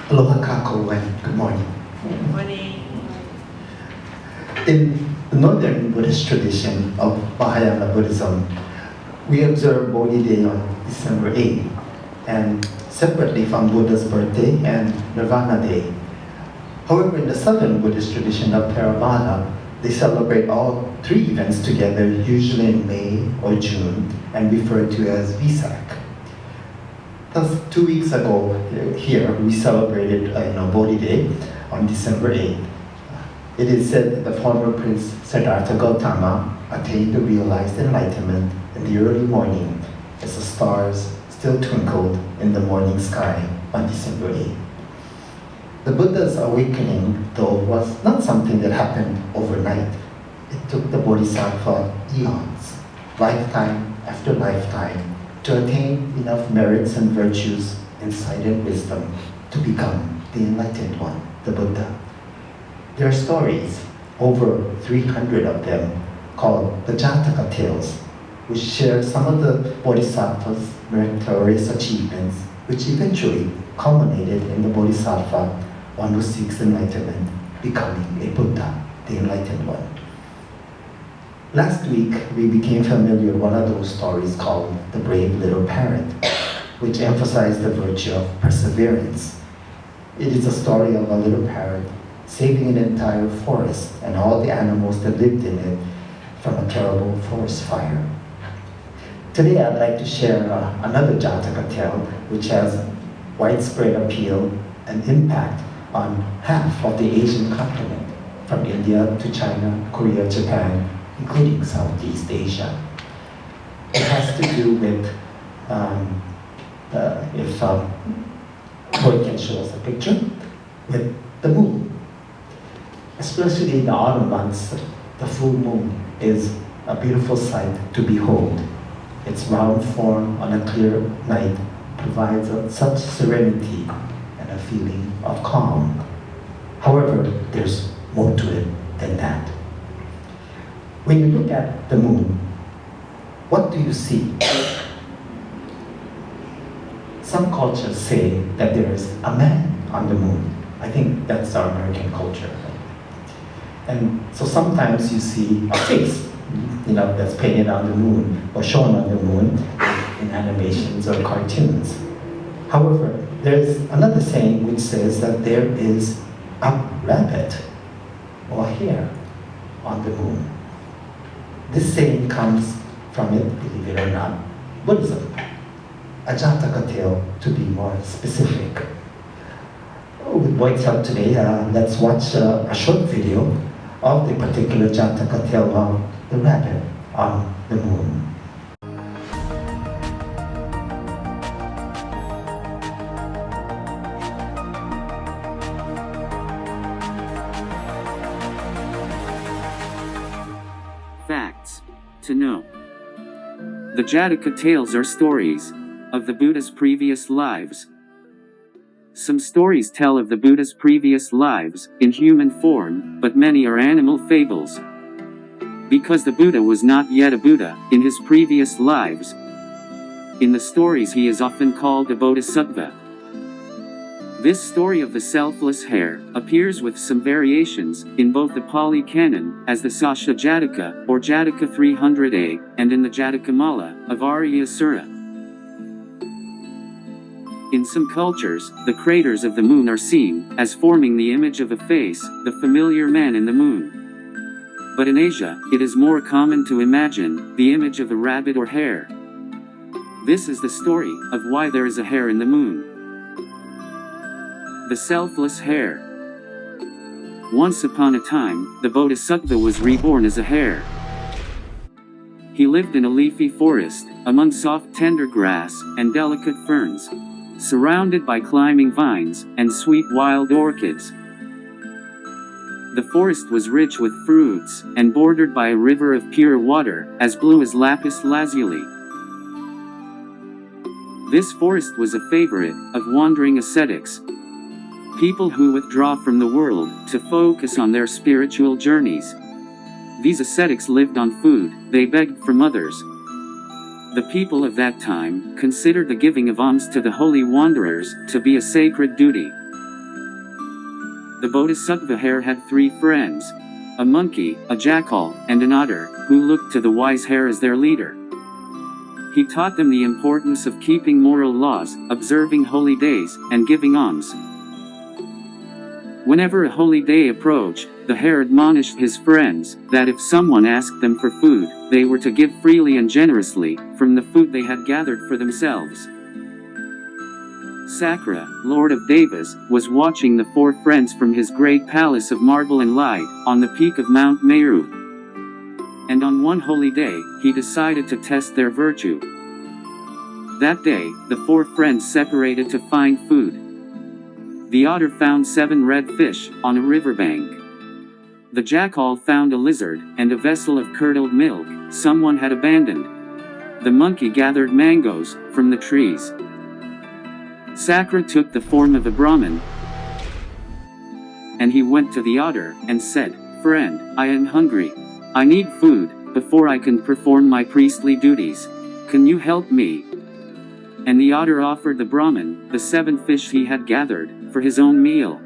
Aloha kako and good morning. Morning. In the northern Buddhist tradition of Mahayana Buddhism, we observe Bodhi Day on December 8th, and separately from Buddha's birthday and Nirvana Day. However, in the southern Buddhist tradition of Theravada, they celebrate all three events together, usually in May or June, and referred to as Vesak. Thus, 2 weeks ago here, we celebrated Bodhi Day on December 8th. It is said that the former Prince Siddhartha Gautama attained the realized enlightenment in the early morning as the stars still twinkled in the morning sky on December 8th. The Buddha's awakening, though, was not something that happened overnight. It took the Bodhisattva eons, lifetime after lifetime, to attain enough merits and virtues, insight and wisdom to become the enlightened one, the Buddha. There are stories, over 300 of them, called the Jataka tales, which share some of the Bodhisattva's meritorious achievements, which eventually culminated in the Bodhisattva, one who seeks enlightenment, becoming a Buddha, the enlightened one. Last week, we became familiar with one of those stories called The Brave Little Parrot, which emphasized the virtue of perseverance. It is a story of a little parrot saving an entire forest and all the animals that lived in it from a terrible forest fire. Today, I'd like to share another Jataka tale, which has widespread appeal and impact on half of the Asian continent, from India to China, Korea, Japan, including Southeast Asia. It has to do with, if Boy can show us a picture, with the moon. Especially in the autumn months, the full moon is a beautiful sight to behold. Its round form on a clear night provides such serenity and a feeling of calm. However, there's more to it than that. When you look at the moon, what do you see? Some cultures say that there is a man on the moon. I think that's our American culture. And so sometimes you see a face, that's painted on the moon or shown on the moon in animations or cartoons. However, there's another saying which says that there is a rabbit or hare on the moon. This saying comes from it, believe it or not, Buddhism, a Jataka tale to be more specific. With Boyd's help today, let's watch a short video of the particular Jataka tale of the rabbit on the moon. Facts to know. The Jataka tales are stories of the Buddha's previous lives. Some stories tell of the Buddha's previous lives in human form, but many are animal fables. Because the Buddha was not yet a Buddha in his previous lives, in the stories he is often called a Bodhisattva. This story of the selfless hare appears with some variations in both the Pali Canon as the Sasha Jataka or Jataka 300a and in the Jatakamala of Aryasura. In some cultures, the craters of the moon are seen as forming the image of a face, the familiar man in the moon. But in Asia, it is more common to imagine the image of a rabbit or hare. This is the story of why there is a hare in the moon. The selfless hare. Once upon a time, the Bodhisattva was reborn as a hare. He lived in a leafy forest, among soft tender grass and delicate ferns, surrounded by climbing vines and sweet wild orchids. The forest was rich with fruits and bordered by a river of pure water, as blue as lapis lazuli. This forest was a favorite of wandering ascetics, people who withdraw from the world to focus on their spiritual journeys. These ascetics lived on food they begged from others. The people of that time considered the giving of alms to the holy wanderers to be a sacred duty. The Bodhisattva hare had 3 friends: a monkey, a jackal, and an otter, who looked to the wise hare as their leader. He taught them the importance of keeping moral laws, observing holy days, and giving alms. Whenever a holy day approached, the hare admonished his friends that if someone asked them for food, they were to give freely and generously, from the food they had gathered for themselves. Sakra, Lord of Devas, was watching the 4 friends from his great palace of marble and light, on the peak of Mount Meru. And on one holy day, he decided to test their virtue. That day, the 4 friends separated to find food. The otter found 7 red fish, on a riverbank. The jackal found a lizard, and a vessel of curdled milk, someone had abandoned. The monkey gathered mangoes, from the trees. Sakra took the form of a Brahmin, and he went to the otter, and said, "Friend, I am hungry. I need food, before I can perform my priestly duties. Can you help me?" And the otter offered the Brahmin the 7 fish he had gathered, for his own meal.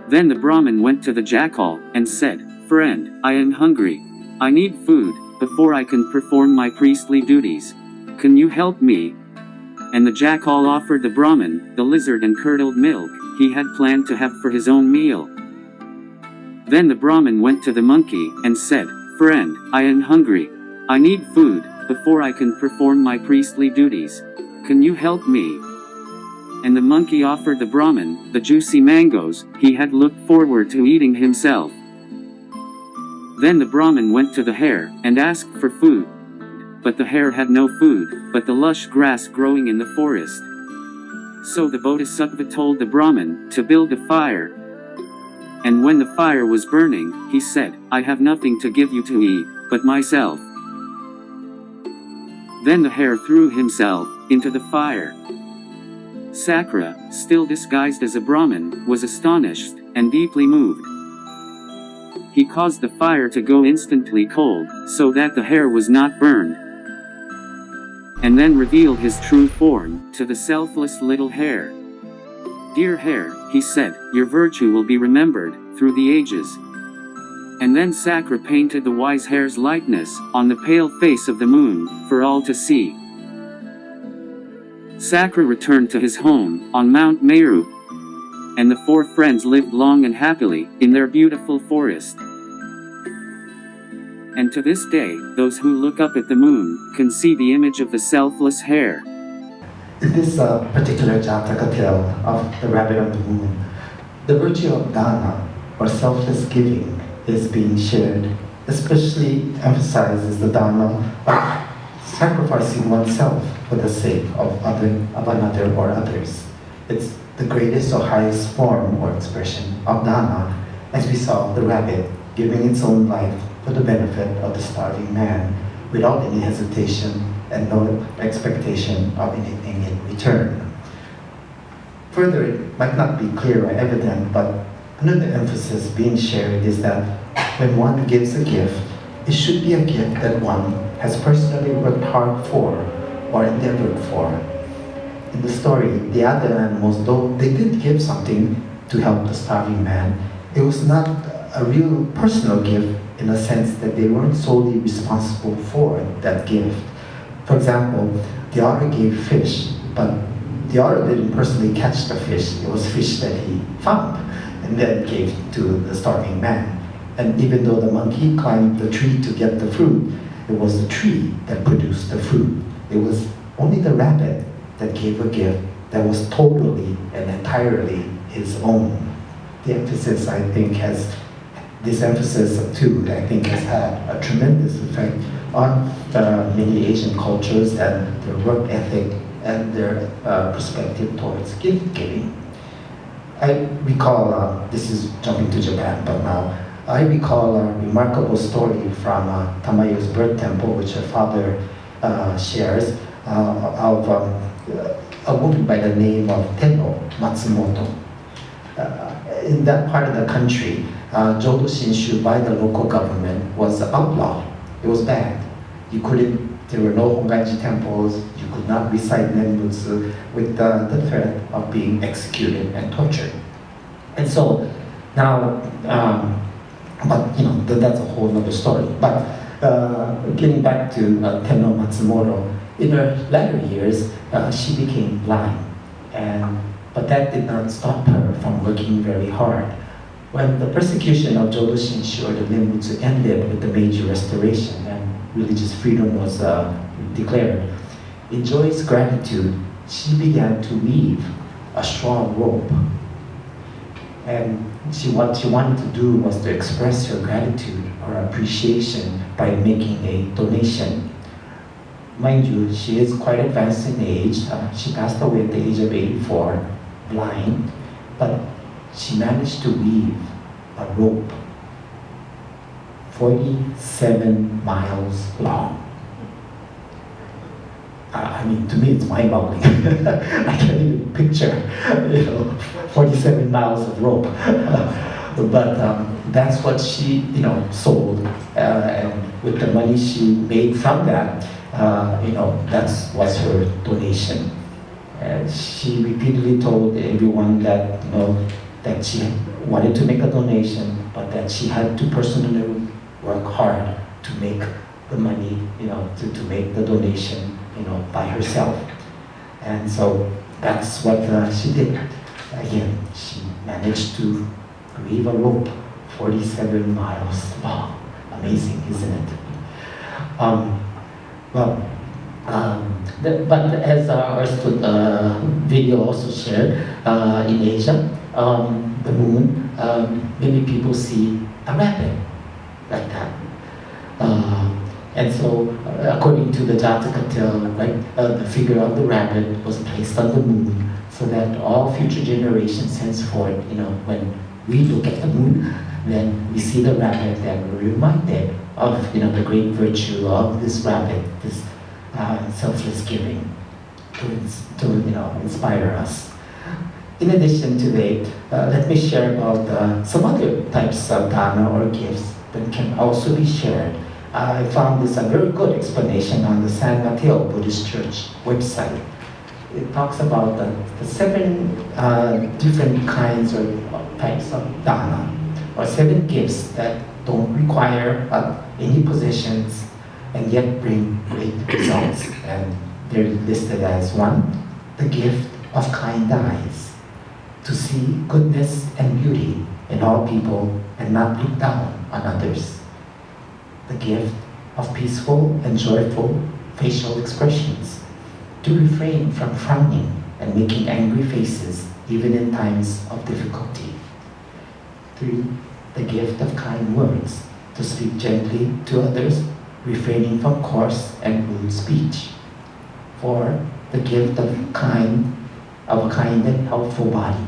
Then the Brahmin went to the jackal, and said, "Friend, I am hungry. I need food, before I can perform my priestly duties. Can you help me?" And the jackal offered the Brahmin the lizard and curdled milk he had planned to have for his own meal. Then the Brahmin went to the monkey, and said, "Friend, I am hungry. I need food, before I can perform my priestly duties. Can you help me?" And the monkey offered the Brahmin the juicy mangoes he had looked forward to eating himself. Then the Brahmin went to the hare, and asked for food. But the hare had no food, but the lush grass growing in the forest. So the Bodhisattva told the Brahmin to build a fire. And when the fire was burning, he said, "I have nothing to give you to eat, but myself." Then the hare threw himself into the fire. Sakra, still disguised as a Brahmin, was astonished, and deeply moved. He caused the fire to go instantly cold, so that the hare was not burned. And then revealed his true form to the selfless little hare. "Dear hare," he said, "your virtue will be remembered through the ages." And then Sakra painted the wise hare's likeness on the pale face of the moon, for all to see. Sakra returned to his home on Mount Meru, and the 4 friends lived long and happily in their beautiful forest. And to this day, those who look up at the moon can see the image of the selfless hare. In this particular Jataka tale of the rabbit on the moon, the virtue of dana, or selfless giving, is being shared, especially emphasizes the Dharma of sacrificing oneself for the sake of another or others. It's the greatest or highest form or expression of dana, as we saw the rabbit giving its own life for the benefit of the starving man, without any hesitation and no expectation of anything in return. Further, it might not be clear or evident, but another emphasis being shared is that when one gives a gift, it should be a gift that one has personally worked hard for or endeavored for. In the story, the other animals, though they did give something to help the starving man, it was not a real personal gift in a sense that they weren't solely responsible for that gift. For example, the otter gave fish, but the otter didn't personally catch the fish. It was fish that he found and then gave to the starving man. And even though the monkey climbed the tree to get the fruit, it was the tree that produced the fruit. It was only the rabbit that gave a gift that was totally and entirely his own. The emphasis, I think, this emphasis too, I think, has had a tremendous effect on many Asian cultures and their work ethic and their perspective towards gift giving. I recall, this is jumping to Japan, but now, I recall a remarkable story from Tamayo's birth temple, which her father shares, of a woman by the name of Tenno Matsumoto. In that part of the country, Jodo Shinshu by the local government was outlawed. It was banned. There were no Honganji temples. You could not recite Nenbutsu with the threat of being executed and tortured. And so now, but that's a whole other story. But getting back to Tenno Matsumoto, in her latter years, she became blind, but that did not stop her from working very hard. When the persecution of Jodo Shinshu or the Nimbutsu ended with the Meiji Restoration and religious freedom was declared, in joyous gratitude, she began to weave a strong rope. And what she wanted to do was to express her gratitude or appreciation by making a donation. Mind you, she is quite advanced in age. She passed away at the age of 84, blind, but she managed to weave a rope 47 miles long. To me, it's mind-boggling. I can't even picture, 47 miles of rope. But that's what she, sold, and with the money she made from that, that was her donation. And she repeatedly told everyone that, that she wanted to make a donation, but that she had to personally work hard to make the money, to make the donation, by herself. And so that's what she did. Again, she managed to weave a rope 47 miles long. Amazing, isn't it? But as our video also shared, in Asia, the moon, many people see a rabbit like that. And so, according to the Jataka tale, the figure of the rabbit was placed on the moon so that all future generations henceforth, when we look at the moon, then we see the rabbit and we're reminded of, the great virtue of this rabbit, this selfless giving to inspire us. In addition to that, let me share about some other types of dana or gifts that can also be shared. I found this a very good explanation on the Sangha Buddhist Church website. It talks about the 7 different kinds or types of dana, or 7 gifts that don't require any possessions and yet bring great results. And they're listed as 1, the gift of kind eyes, to see goodness and beauty in all people and not look down on others. The gift of peaceful and joyful facial expressions, to refrain from frowning and making angry faces even in times of difficulty. 3, the gift of kind words, to speak gently to others, refraining from coarse and rude speech. 4, the gift of a kind and helpful body,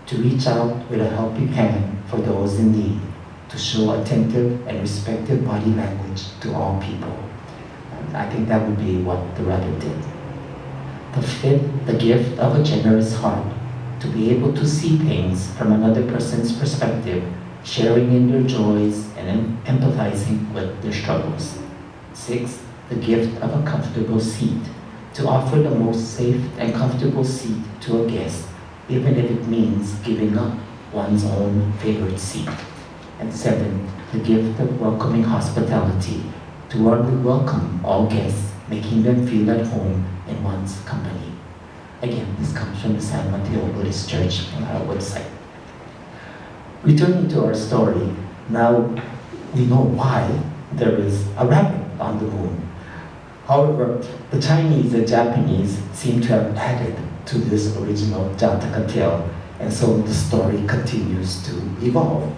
to reach out with a helping hand for those in need, to show attentive and respectful body language to all people. And I think that would be what the rabbit did. The 5th, the gift of a generous heart, to be able to see things from another person's perspective, sharing in their joys and empathizing with their struggles. 6th, the gift of a comfortable seat, to offer the most safe and comfortable seat to a guest, even if it means giving up one's own favorite seat. And 7th, the gift of welcoming hospitality, to warmly welcome all guests, making them feel at home in one's company. Again, this comes from the San Mateo Buddhist Church on our website. Returning to our story, now we know why there is a rabbit on the moon. However, the Chinese and Japanese seem to have added to this original Jataka tale, and so the story continues to evolve.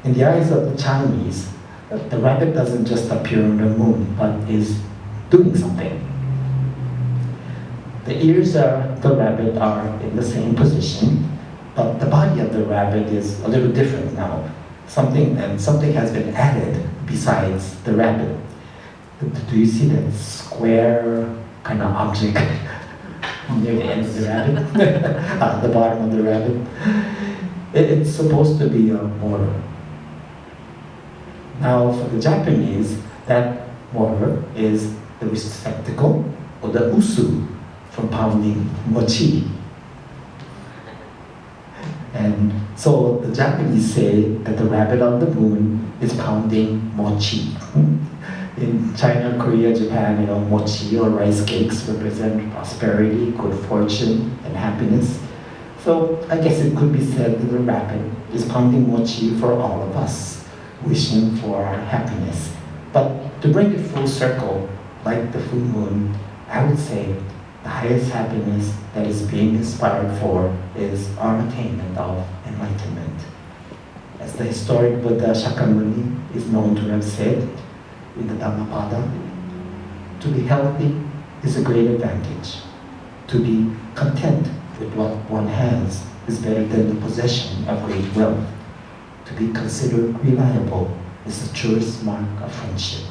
In the eyes of the Chinese, the rabbit doesn't just appear on the moon, but is doing something. The ears of the rabbit are in the same position, but the body of the rabbit is a little different now. Something has been added besides the rabbit. Do you see that square kind of object near the end of the rabbit? The bottom of the rabbit? It's supposed to be a mortar. Now for the Japanese, that mortar is the receptacle or the usu for pounding mochi. And so the Japanese say that the rabbit on the moon is pounding mochi. In China, Korea, Japan, mochi or rice cakes represent prosperity, good fortune, and happiness. So I guess it could be said that the rabbit is pounding mochi for all of us, wishing for our happiness. But to bring it full circle, like the full moon, I would say the highest happiness that is being inspired for is our attainment of enlightenment. As the historic Buddha Shakyamuni is known to have said in the Dhammapada, to be healthy is a great advantage. To be content with what one has is better than the possession of great wealth. To be considered reliable is the truest mark of friendship.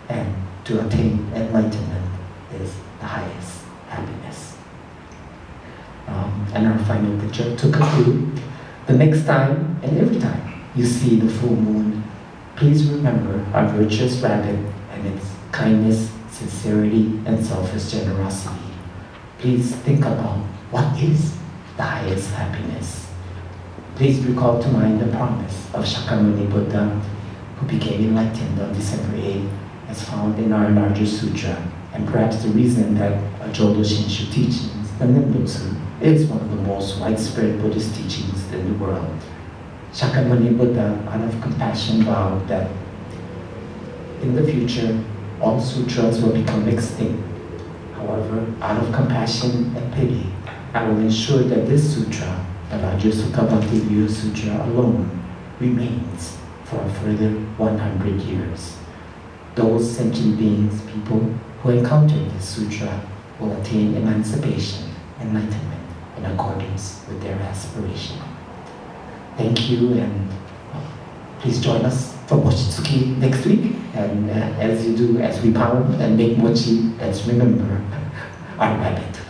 And to attain enlightenment is the highest happiness. And our final picture to conclude, the next time and every time you see the full moon, please remember our virtuous rabbit and its kindness, sincerity, and selfless generosity. Please think about what is the highest happiness. Please recall to mind the promise of Shakyamuni Buddha, who became enlightened on December 8th, as found in our larger sutra, and perhaps the reason that Jodo Shinshu teachings, the Nimbutsu, is one of the most widespread Buddhist teachings in the world. Shakyamuni Buddha, out of compassion, vowed that in the future, all sutras will become extinct. However, out of compassion and pity, I will ensure that this sutra, the larger Sutta Bhakti View Sutra alone, remains for a further 100 years. Those sentient beings, people who encounter this sutra, will attain emancipation, enlightenment, in accordance with their aspiration. Thank you, and please join us for Mochitsuki next week. And as you do, as we pound and make mochi, let's remember our rabbit.